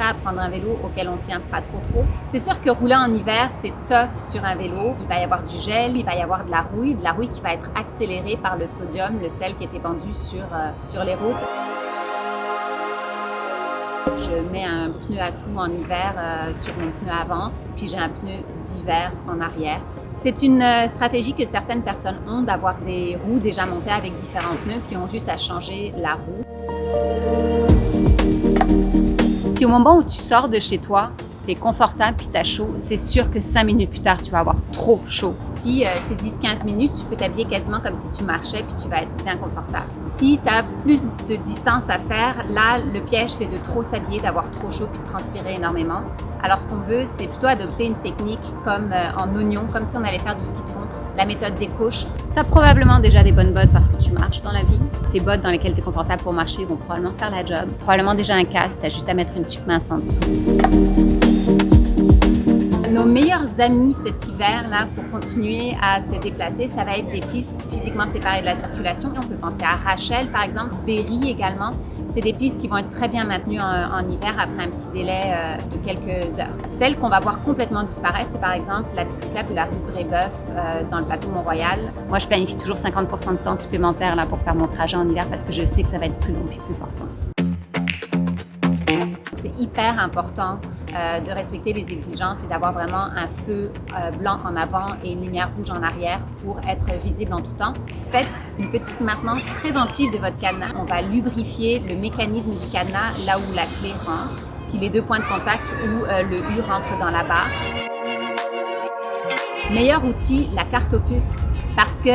à prendre un vélo auquel on tient pas trop. C'est sûr que rouler en hiver, c'est tough sur un vélo. Il va y avoir du gel, il va y avoir de la rouille qui va être accélérée par le sodium, le sel qui est épandu sur les routes. Je mets un pneu à clous en hiver sur mon pneu avant, puis j'ai un pneu d'hiver en arrière. C'est une stratégie que certaines personnes ont d'avoir des roues déjà montées avec différents pneus, puis ont juste à changer la roue. Si au moment où tu sors de chez toi, tu es confortable puis tu as chaud, c'est sûr que 5 minutes plus tard, tu vas avoir trop chaud. Si c'est 10-15 minutes, tu peux t'habiller quasiment comme si tu marchais puis tu vas être bien confortable. Si tu as plus de distance à faire, là, le piège, c'est de trop s'habiller, d'avoir trop chaud puis de transpirer énormément. Alors, ce qu'on veut, c'est plutôt adopter une technique comme en oignon, comme si on allait faire du ski de fond, la méthode des couches. Tu as probablement déjà des bonnes bottes parce que tu marches dans la vie. Tes bottes dans lesquelles tu es confortable pour marcher vont probablement faire la job. Probablement déjà un casque, tu as juste à mettre une tuque mince en dessous. Nos meilleurs amis cet hiver-là pour continuer à se déplacer, ça va être des pistes physiquement séparées de la circulation. Et on peut penser à Rachel, par exemple, Berry également. C'est des pistes qui vont être très bien maintenues en hiver après un petit délai de quelques heures. Celles qu'on va voir complètement disparaître, c'est par exemple la piste cyclable de la rue Brébeuf dans le plateau Mont-Royal. Moi, je planifie toujours 50% de temps supplémentaire là, pour faire mon trajet en hiver parce que je sais que ça va être plus long et plus forçant. C'est hyper important de respecter les exigences et d'avoir vraiment un feu blanc en avant et une lumière rouge en arrière pour être visible en tout temps. Faites une petite maintenance préventive de votre cadenas. On va lubrifier le mécanisme du cadenas là où la clé rentre, puis les deux points de contact où le U rentre dans la barre. Meilleur outil, la carte aux puces. Parce que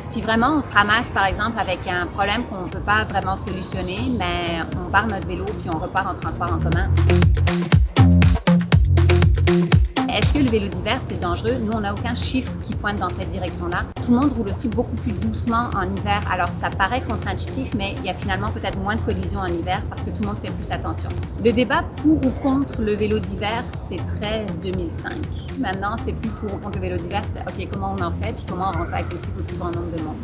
si vraiment on se ramasse, par exemple, avec un problème qu'on ne peut pas vraiment solutionner, ben, on barre notre vélo puis on repart en transport en commun. Est-ce que le vélo d'hiver, c'est dangereux? Nous, on n'a aucun chiffre qui pointe dans cette direction-là. Tout le monde roule aussi beaucoup plus doucement en hiver. Alors, ça paraît contre-intuitif, mais il y a finalement peut-être moins de collisions en hiver parce que tout le monde fait plus attention. Le débat pour ou contre le vélo d'hiver, c'est très 2005. Maintenant, c'est plus pour ou contre le vélo d'hiver, c'est OK, comment on en fait puis comment on rend ça accessible au plus grand nombre de monde.